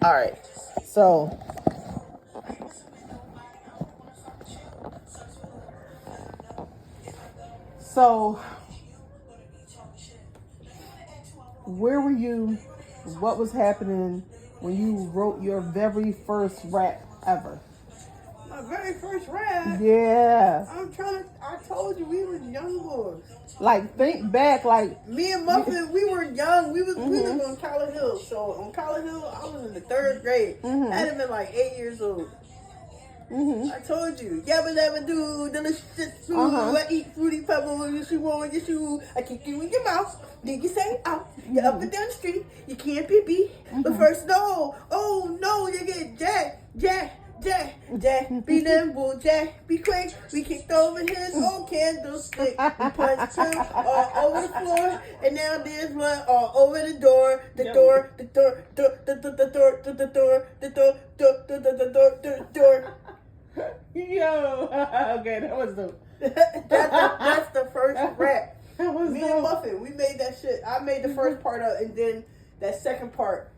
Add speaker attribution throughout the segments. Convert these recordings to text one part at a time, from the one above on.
Speaker 1: All right. So where were you? What was happening when you wrote your very first rap ever?
Speaker 2: My very first rap?
Speaker 1: Yeah.
Speaker 2: I told you we were young boys.
Speaker 1: Like, think back, like...
Speaker 2: Me and Muffin, we were young. We lived on College Hill. So, on College Hill, I was in the 3rd grade. I had been like 8 years old. I told you. Yabba dabba do, delicious food. I eat fruity pebbles. You should want your shoe. I kick you in your mouth. Then you say out. You're up and down the street. You can't pee pee. But first, no. Oh, no. You get Jack. Be nimble, Jack. Be quick. We kicked over his old candlestick. We punched him all over the floor. And now there's blood all over the door. The door.
Speaker 1: Yo, okay, that was the...
Speaker 2: that's the first rap. Me and Muffin, we made that shit. I made the first part up, and then that second part,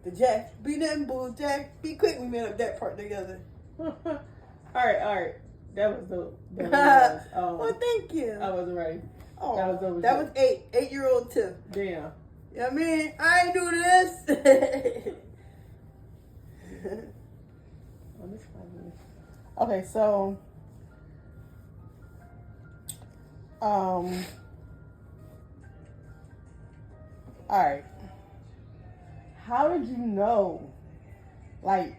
Speaker 2: the Jack, be nimble, Jack, be quick. We made up that part together.
Speaker 1: all right. That was dope.
Speaker 2: Well, thank you.
Speaker 1: I wasn't ready.
Speaker 2: Oh, that was 8-year-old too.
Speaker 1: Damn.
Speaker 2: You know what I mean? I ain't do this.
Speaker 1: Okay, so all right. How did you know, like,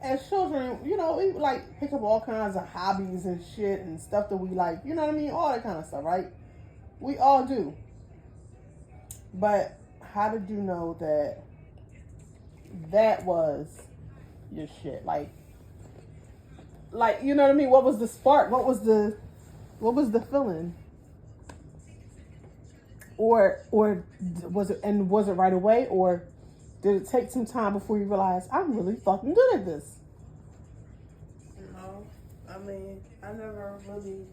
Speaker 1: as children, we like pick up all kinds of hobbies and shit and stuff that we like, you know what I mean? All that kind of stuff, right? We all do. But how did you know that was your shit? Like, you know what I mean? What was the spark? What was the feeling? Or was it right away, or did it take some time before you realized I'm really fucking good at this?
Speaker 2: No, I mean, I never really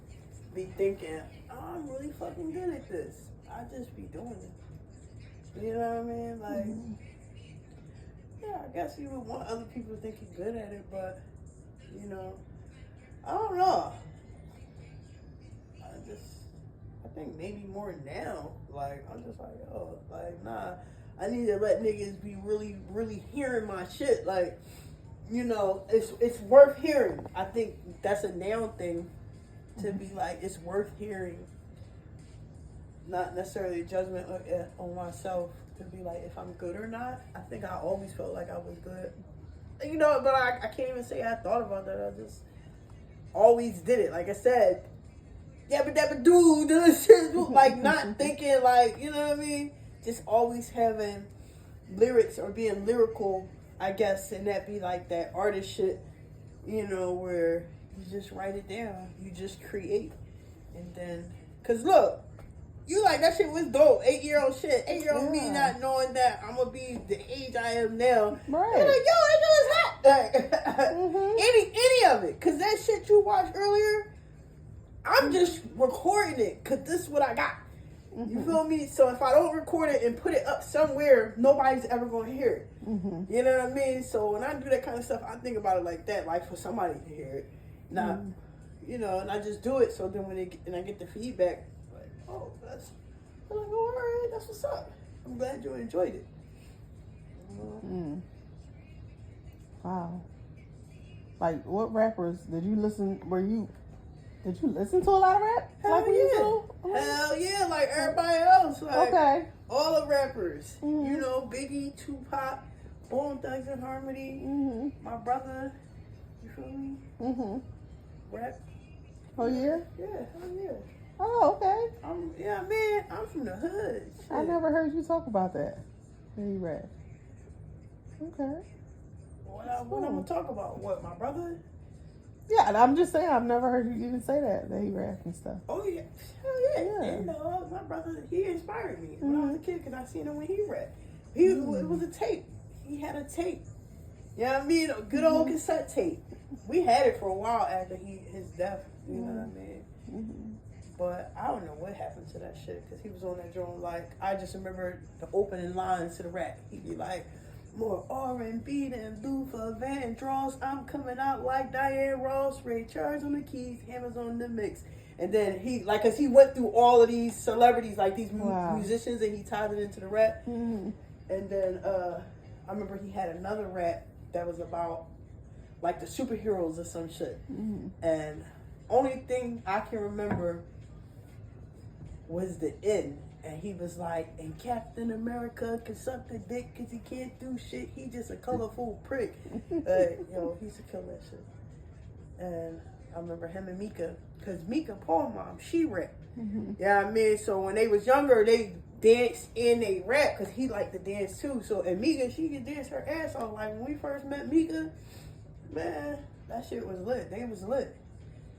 Speaker 2: be thinking, oh, I'm really fucking good at this. I just be doing it. You know what I mean? Like, yeah, I guess you would want other people to think you're good at it, but, I don't know. I think maybe more now. Like, I'm just like, oh, like, nah. I need to let niggas be really, really hearing my shit. Like, it's worth hearing. I think that's a now thing to be like, it's worth hearing. Not necessarily a judgment on myself to be like, if I'm good or not. I think I always felt like I was good. But I can't even say I thought about that. I just always did it. Like I said, yabba do this shit, like not thinking, like, you know what I mean? Just always having lyrics or being lyrical, I guess, and that be like that artist shit, where you just write it down, you just create, and then, cause look, you like that shit was dope, 8-year-old shit, 8-year-old me not knowing that I'm gonna be the age I am now. Right. You're like, yo, that shit was hot. Like, any of it, cause that shit you watched earlier, I'm just recording it because this is what I got. You feel me? So if I don't record it and put it up somewhere, nobody's ever going to hear it. You know what I mean? So when I do that kind of stuff, I think about it like that, like for somebody to hear it. Not, and I just do it. So then when I get the feedback, like, oh, I'm like, oh, all right, that's what's up. I'm glad you enjoyed it.
Speaker 1: Wow. Like, what rappers did you listen? Did you listen to a lot of rap?
Speaker 2: Hell yeah. Hell yeah, like everybody else. Like, okay. All the rappers. Biggie, Tupac, Bone Thugs and Harmony, my brother. You feel me? Rap.
Speaker 1: Oh, yeah?
Speaker 2: Yeah, hell yeah.
Speaker 1: Oh, okay.
Speaker 2: I'm from the hood. Shit.
Speaker 1: I never heard you talk about that. He rap. Okay.
Speaker 2: What I'm going to talk about? What, my brother?
Speaker 1: Yeah, and I'm just saying, I've never heard you even say that he rapped and stuff.
Speaker 2: Oh, yeah. Hell yeah. And, my brother, he inspired me when I was a kid because I seen him when he rapped. It was a tape. He had a tape. You know what I mean? A good old cassette tape. We had it for a while after his death. You know what I mean? But I don't know what happened to that shit because he was on that joint. Like, I just remember the opening lines to the rap. He'd be like, more R&B than Luther Vandross. I'm coming out like Diane Ross. Ray Charles on the keys, Hammers on the mix. And then he, like, cause he went through all of these celebrities, like these musicians, and he tied it into the rap.
Speaker 1: Mm-hmm.
Speaker 2: And then I remember he had another rap that was about like the superheroes or some shit.
Speaker 1: Mm-hmm.
Speaker 2: And only thing I can remember was the end. And he was like, and Captain America can suck the dick because he can't do shit. He just a colorful prick. Yo, he used to kill that shit. And I remember him and Mika, because Mika, Paul mom, she rapped.
Speaker 1: Mm-hmm.
Speaker 2: Yeah, I mean, so when they was younger, they danced and they rap because he liked to dance too. So, and Mika, she could dance her ass off. Like, when we first met Mika, man, that shit was lit. They was lit.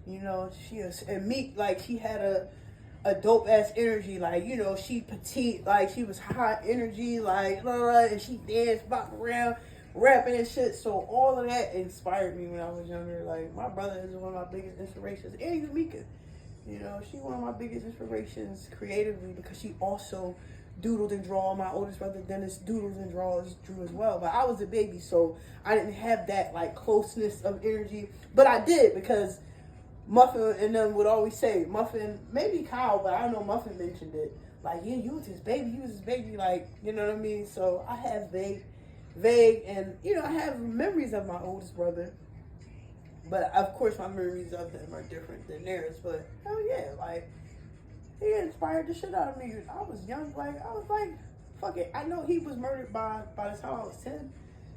Speaker 2: You know, she was, and Meek, like, she had a dope ass energy, like, you know, she petite, like, she was high energy, like, blah, blah, and she danced, bop around, rapping and shit. So all of that inspired me when I was younger. Like, my brother is one of my biggest inspirations, and even Mika, you know, she's one of my biggest inspirations creatively because she also doodled and draw. My oldest brother Dennis doodles and drew as well, but I was a baby, so I didn't have that like closeness of energy, but I did because Muffin and them would always say, Muffin, maybe Kyle, but I don't know, Muffin mentioned it. Like, yeah, you was his baby, like, you know what I mean? So I have vague, and, you know, I have memories of my oldest brother. But, of course, my memories of him are different than theirs. But, hell yeah, like, he inspired the shit out of me. I was young, like, I was like, fuck it. I know he was murdered by the time I was 10.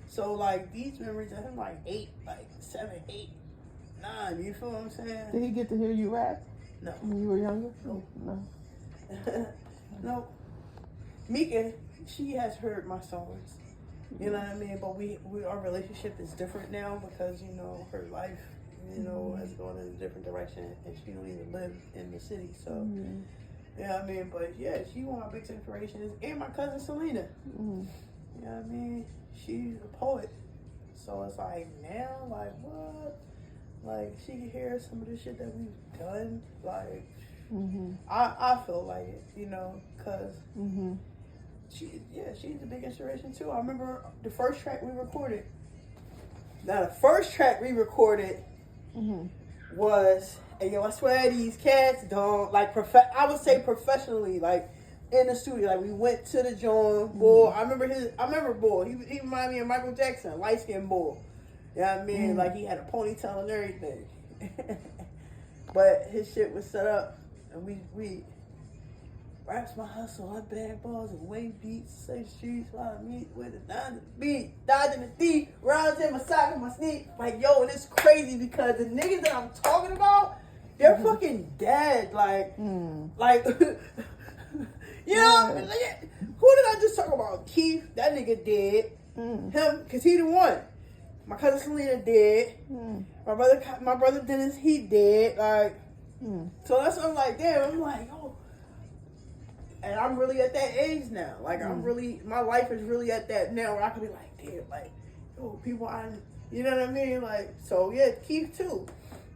Speaker 2: So, like, these memories of him, like, 7, 8. Nah, you feel what I'm saying?
Speaker 1: Did he get to hear you rap?
Speaker 2: No.
Speaker 1: When you were younger?
Speaker 2: No.
Speaker 1: No.
Speaker 2: No. Mika, she has heard my songs. You know what I mean? But we our relationship is different now because, you know, her life, you know, has gone in a different direction and she don't even live in the city. So, yeah, I mean, but yeah, she one of my biggest inspirations. And my cousin Selena. You know what I mean? She's a poet. So it's like now, like, what? Like, she can hear some of the shit that we've done. Like, I feel like it, you know, because she's a big inspiration too. I remember the first track we recorded. Now, the first track we recorded was, and yo, I swear these cats don't, like, I would say professionally, like, in the studio. Like, we went to the joint, boy. I remember boy. He reminded me of Michael Jackson, light-skinned boy. You know what I mean? Like, he had a ponytail and everything. But his shit was set up. And we raps my hustle, I bag balls and wave beats, say streets, while I meet with a dime beat, dodging the thief, rounds in my sock and my sneak. Like, yo, and it's crazy because the niggas that I'm talking about, they're fucking dead. Like, you know, like, who did I just talk about? Keith, that nigga dead. Him, cause he the one. My cousin Selena dead. My brother Dennis, he dead. Like, so that's what I'm like, damn. I'm like, oh, and I'm really at that age now. Like, I'm really, my life is really at that now where I can be like, damn, like, yo, people, you know what I mean? Like, so yeah, Keith too,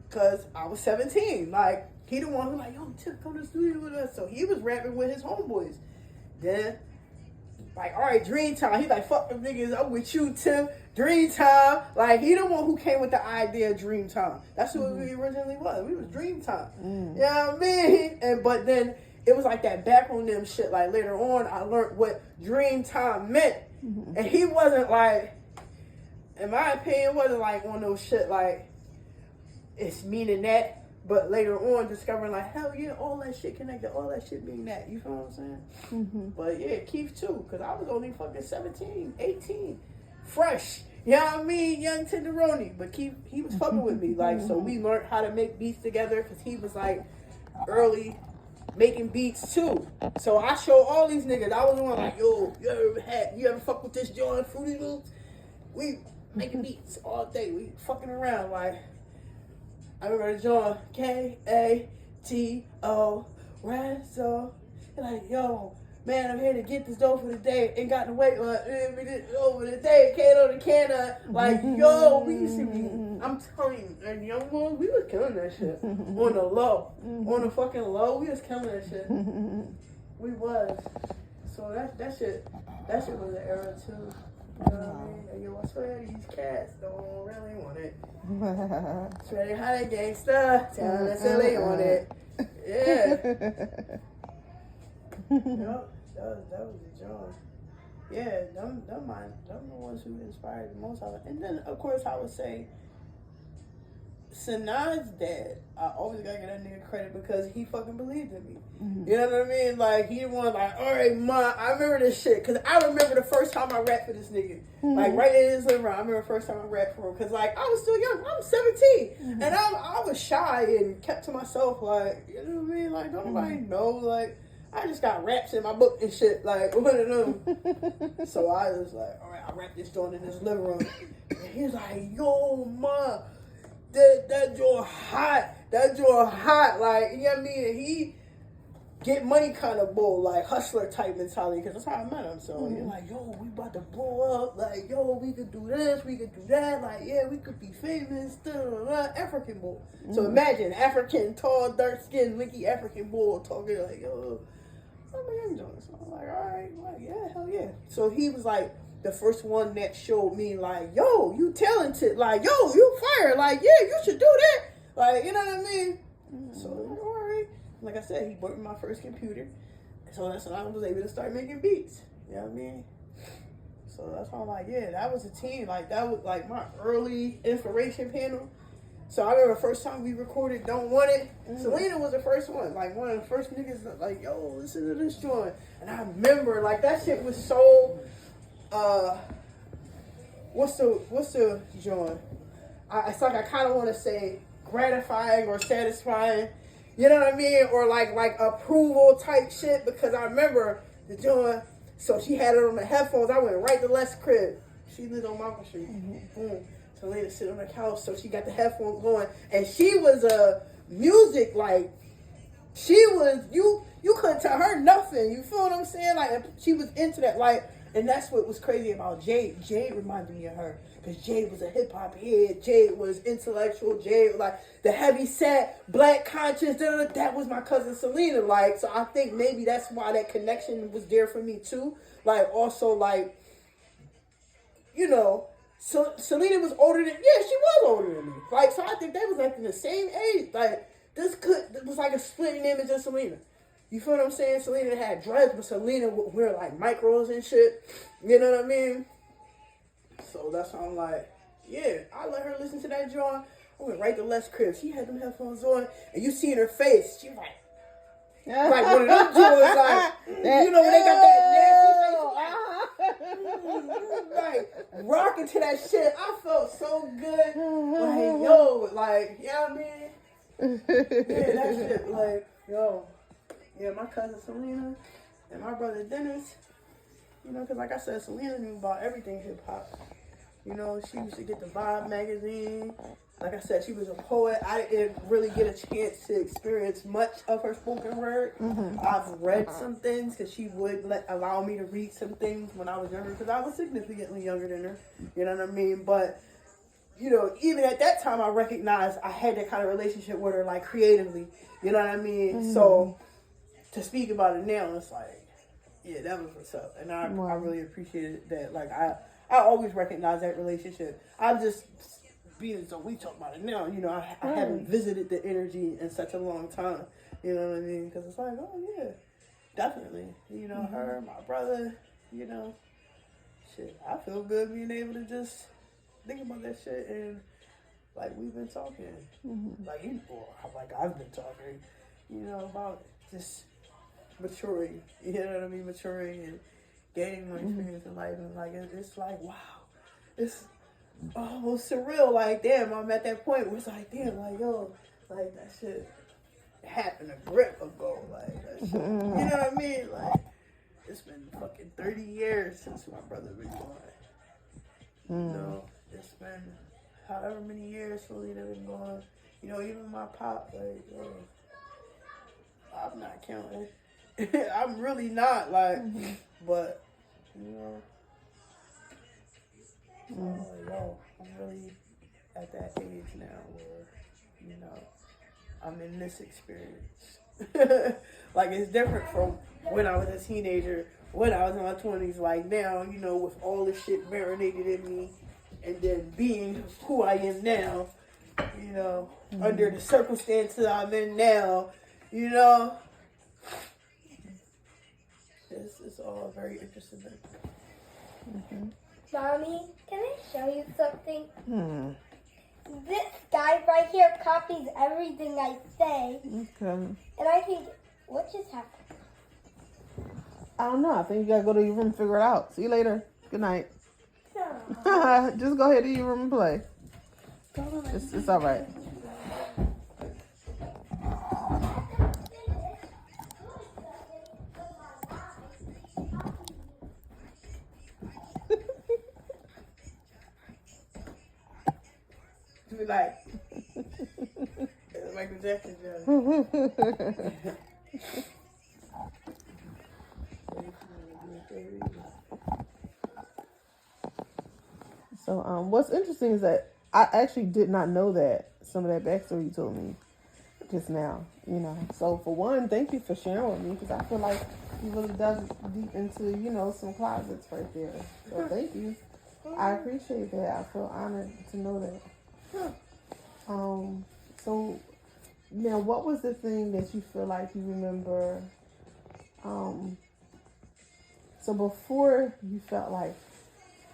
Speaker 2: cause I was 17. Like, he the one who like, yo, Tip, come to the studio with us. So he was rapping with his homeboys. Then, like, all right, Dream Time. He like, fuck them niggas, I'm with you, Tim. Dream Time. Like, he the one who came with the idea of Dream Time. That's what we originally was. We was Dream Time. You know what I mean? And but then it was like that backronym shit. Like, later on, I learned what Dream Time meant. And he wasn't like, in my opinion, wasn't like one of those shit like, it's meaning that. But later on, discovering like, hell yeah, all that shit connected, all that shit being that. You feel what I'm saying? But yeah, Keith too, because I was only fucking 17, 18, fresh. You know what I mean? Young tenderoni. But Keith, he was fucking with me. Like, so we learned how to make beats together because he was like early making beats too. So I showed all these niggas. I was the one like, yo, you ever fuck with this joint, Fruity Loops? We making beats all day. We fucking around like. I remember the joint, K-A-T-O, Ransom. Like, yo, man, I'm here to get this dough for the day. Ain't got to wait over the day, Kato the Canna. Like, yo, we used to be I'm telling you, and young boys, we was killing that shit on the low, on the fucking low. We was killing that shit. We was. So that shit was an era too. You know what I mean? And yo, I swear these cats don't really want it. Swear they hot gangsta, telling us that they want it. Yeah. Yup, that was the job. Yeah, them the ones who inspired the most of it. And then of course I would say Sanaa's dad, I always gotta give that nigga credit because he fucking believed in me. You know what I mean? Like, he didn't want like, all right, ma, I remember this shit. Because I remember the first time I rapped for this nigga. Like, right in his living room. I remember the first time I rapped for him. Because, like, I was still young. I was 17. And I was shy and kept to myself. Like, you know what I mean? Like, don't nobody know. Like, I just got raps in my book and shit. Like, one of them. So I was like, all right, I rapped this joint in this living room. And he was like, yo, ma. That joint hot. That joint hot. Like, you know what I mean? And he get money kind of bull, like hustler type mentality, because that's how I met him. So you're like, yo, we about to blow up. Like, yo, we could do this, we could do that. Like, yeah, we could be famous. African bull. So imagine African, tall, dark skinned, linky African bull talking like, yo, I'm doing. So I'm like, all right, like, yeah, hell yeah. So he was like the first one that showed me like, yo, you talented. Like, yo, you fire. Like, yeah, you should do that. Like, you know what I mean? So I'm like, all right. Like I said, he bought me my first computer. So that's when I was able to start making beats. You know what I mean? So that's why I'm like, yeah, that was a team. Like, that was like my early inspiration panel. So I remember the first time we recorded Don't Want It. Selena was the first one. Like, one of the first niggas like, yo, listen to this joint. And I remember, like, that shit was so, what's the joint? It's like I kind of want to say gratifying or satisfying. You know what I mean? Or like approval type shit, because I remember the joint. So she had it on the headphones. I went right to Les' crib. She lived on Market Street. Boom. So Lena sit on the couch. So she got the headphones going, and she was music, like, she was, you couldn't tell her nothing. You feel what I'm saying? Like, she was into that, like. And that's what was crazy about Jade. Jade reminded me of her. Because Jade was a hip-hop head. Jade was intellectual. Jade was like the heavy set, black conscious. That was my cousin Selena. Like, so I think maybe that's why that connection was there for me too. Like, also, like, you know, so Selena was older than, yeah, she was older than me. Like, so I think they was like in the same age. Like, it was like a splitting image of Selena. You feel what I'm saying? Selena had dreads, but Selena would wear like micros and shit. You know what I mean? So that's why I'm like, yeah, I let her listen to that joint. I went right to Les' crib. She had them headphones on, and you see in her face, she like one of them joints, like, you know, when they got that nasty face, like, rocking to that shit. I felt so good. Like, yo, like, you know what I mean? Yeah, that shit, like, yo. Yeah, my cousin Selena and my brother Dennis, you know, because like I said, Selena knew about everything hip-hop. You know, she used to get the Vibe magazine. Like I said, she was a poet. I didn't really get a chance to experience much of her spoken word. I've read some things because she would allow me to read some things when I was younger, because I was significantly younger than her. You know what I mean? But, you know, even at that time, I recognized I had that kind of relationship with her, like, creatively. You know what I mean? So to speak about it now, it's like, yeah, that was what's up. And I really appreciated that. Like, I always recognize that relationship. I'm just being, so we talk about it now, you know, I haven't visited the energy in such a long time. You know what I mean? Because it's like, oh, yeah, definitely. You know, her, my brother, you know, shit, I feel good being able to just think about that shit. And, like, we've been talking. Like, I've been talking, you know, about just maturing, you know what I mean, maturing and gaining more experience in life, and like it's like, wow, it's almost surreal. Like, damn, I'm at that point where it's like, damn, like, yo, like, that shit happened a grip ago, like, that shit, you know what I mean? Like, it's been fucking 30 years since my brother been gone. You know, it's been however many years Selena been gone. You know, even my pop, like, yo, I'm not counting. I'm really not, like, but, you know, so, yo, I'm really at that age now where, you know, I'm in this experience. Like, it's different from when I was a teenager, when I was in my 20s. Like, now, you know, with all this shit marinated in me, and then being who I am now, you know, under the circumstances I'm in now, you know, it's all very interesting.
Speaker 3: Mommy, can I show you something? This guy right here copies everything I say.
Speaker 1: Okay.
Speaker 3: And I think, what just happened?
Speaker 1: I don't know. I think you gotta go to your room and figure it out. See you later. Good night.
Speaker 3: No.
Speaker 1: Just go ahead to your room and play. It's all right.
Speaker 2: Be like, Michael Jackson.
Speaker 1: So, what's interesting is that I actually did not know that some of that backstory you told me just now. You know, so for one, thank you for sharing with me because I feel like you really dug deep into, you know, some closets right there. So thank you. I appreciate that. I feel honored to know that. So now, what was the thing that you feel like you remember? So before you felt like,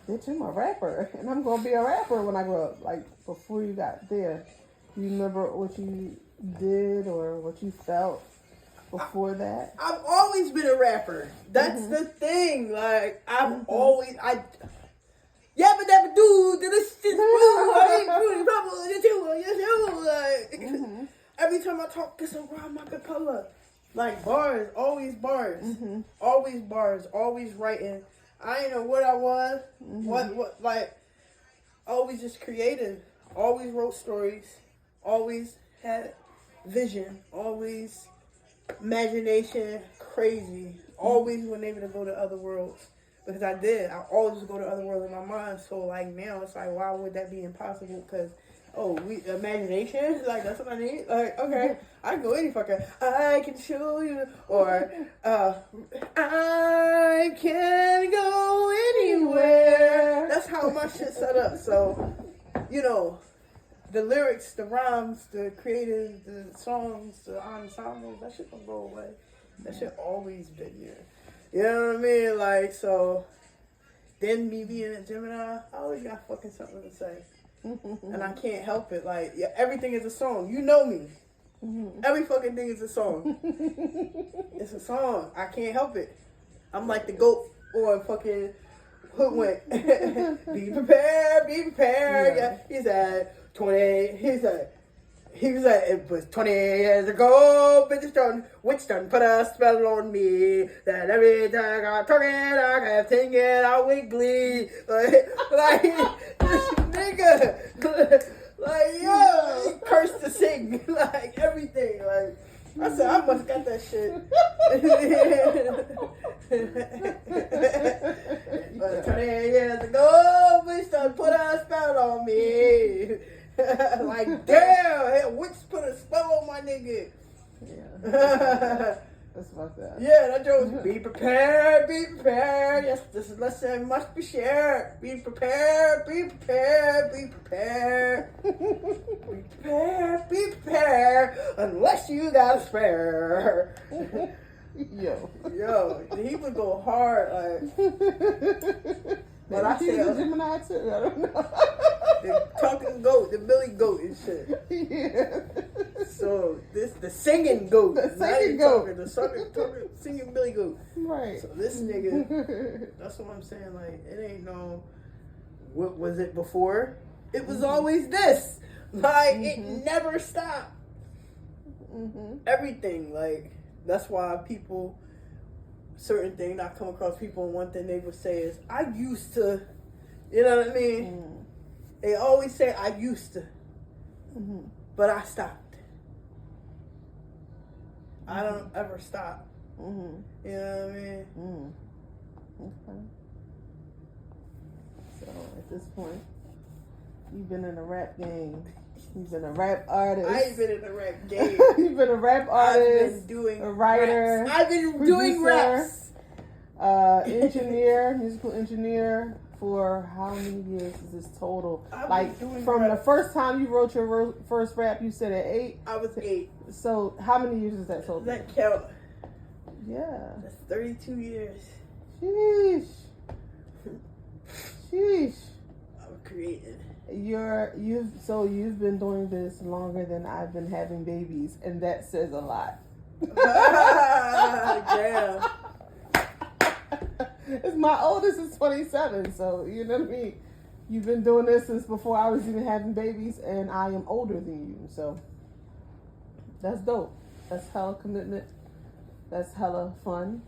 Speaker 1: bitch, I'm a rapper, and I'm gonna be a rapper when I grow up. Like before you got there, you remember what you did or what you felt before that?
Speaker 2: I've always been a rapper. That's the thing. Like I've always yabba dabba doo, this boo, I ain't doing trouble, like every time I talk, it's a rhyme acapella. Like bars, always bars, always bars, always writing. I ain't know what I was, what, like, always just creative, always wrote stories, always had vision, always imagination, crazy, always were able to go to other worlds. Because I did. I always go to other worlds in my mind. So, like, now it's like, why would that be impossible? Because, imagination? Like, that's what I need? Like, okay, I can go any fucking, I can show you. Or, I can go anywhere. That's how my shit set up. So, you know, the lyrics, the rhymes, the creative, the songs, the ensembles, that shit don't go away. That shit always been there. You know what I mean? Like, so, then me being a Gemini, I always got fucking something to say. And I can't help it. Like, yeah, everything is a song. You know me. Every fucking thing is a song. It's a song. I can't help it. I'm like the goat or fucking hoodwink. Be prepared, be prepared. Yeah. He said, 20, he was like, it was 20 years ago, witch done put a spell on me, that every time I turn it, I kept thinking I would bleed. Like this nigga, like, yo, he cursed to sing, like, everything, like, I said, I must got that shit. But 20 years ago, witch done put a spell on me. Like, damn, witch put a spell on my nigga.
Speaker 1: Yeah. That's fucked up.
Speaker 2: Yeah, that joke was, be prepared, be prepared. Yes, this lesson must be shared. Be prepared, be prepared, be prepared. Be prepared, be prepared, unless you got a spare.
Speaker 1: Yo,
Speaker 2: he would go hard, like. But I
Speaker 1: said,
Speaker 2: said,
Speaker 1: a Gemini too. I don't know.
Speaker 2: The talking goat, the Billy goat and shit.
Speaker 1: Yeah.
Speaker 2: So the singing goat,
Speaker 1: the singing goat,
Speaker 2: talking, singing Billy goat.
Speaker 1: Right.
Speaker 2: So this nigga, that's what I'm saying. Like, it ain't no. What was it before? It was always this. Like, it never stopped. Everything, like, that's why people. Certain thing, I come across people, and one thing they would say is, I used to, you know what I mean? They always say, I used to, but I stopped. I don't ever stop. You know what I mean?
Speaker 1: Okay. So at this point, You've been in the rap game. You've been a rap artist.
Speaker 2: I ain't been in the rap game.
Speaker 1: You've been a rap artist.
Speaker 2: I've been doing
Speaker 1: a writer.
Speaker 2: raps. I've been
Speaker 1: producer,
Speaker 2: doing raps.
Speaker 1: Engineer, musical engineer. For how many years is this total?
Speaker 2: I've
Speaker 1: Like
Speaker 2: been doing
Speaker 1: from
Speaker 2: rap.
Speaker 1: the first time you wrote your first rap, you said at 8.
Speaker 2: I was 8.
Speaker 1: So how many years is that total?
Speaker 2: Does that count?
Speaker 1: Yeah.
Speaker 2: That's 32 years.
Speaker 1: Sheesh. Sheesh.
Speaker 2: I'm creating.
Speaker 1: You've been doing this longer than I've been having babies, and that says a lot.
Speaker 2: Damn.
Speaker 1: It's my oldest is 27, so you know what I mean. You've been doing this since before I was even having babies, and I am older than you, so that's dope. That's hella commitment. That's hella fun.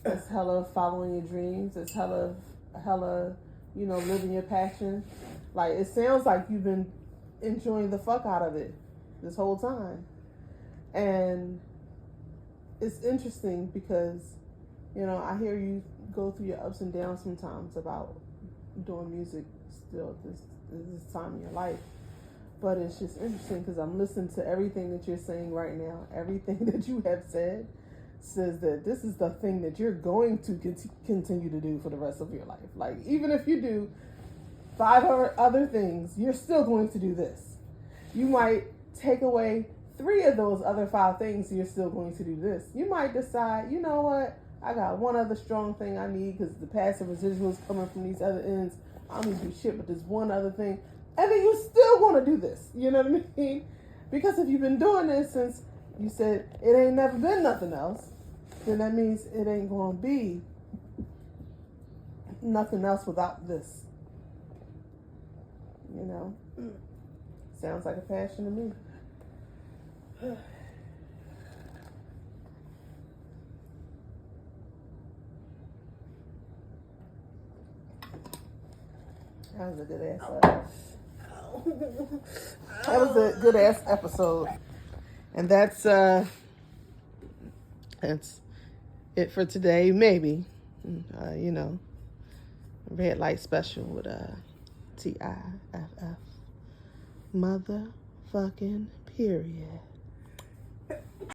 Speaker 1: That's hella following your dreams. It's hella, living your passion. Like, it sounds like you've been enjoying the fuck out of it this whole time. And it's interesting because, I hear you go through your ups and downs sometimes about doing music still at this time in your life. But it's just interesting because I'm listening to everything that you're saying right now. Everything that you have said says that this is the thing that you're going to continue to do for the rest of your life. Like, even if you do 5 other things, you're still going to do this. You might take away 3 of those other 5 things, you're still going to do this. You might decide, you know what, I got one other strong thing I need because the passive residuals coming from these other ends. I don't need to do shit, but there's one other thing. And then you still want to do this. You know what I mean? Because if you've been doing this since you said it ain't never been nothing else, then that means it ain't going to be nothing else without this. Sounds like a passion to me. That was a good ass episode. And that's it for today. Maybe, red light special with TIFF. Motherfucking period.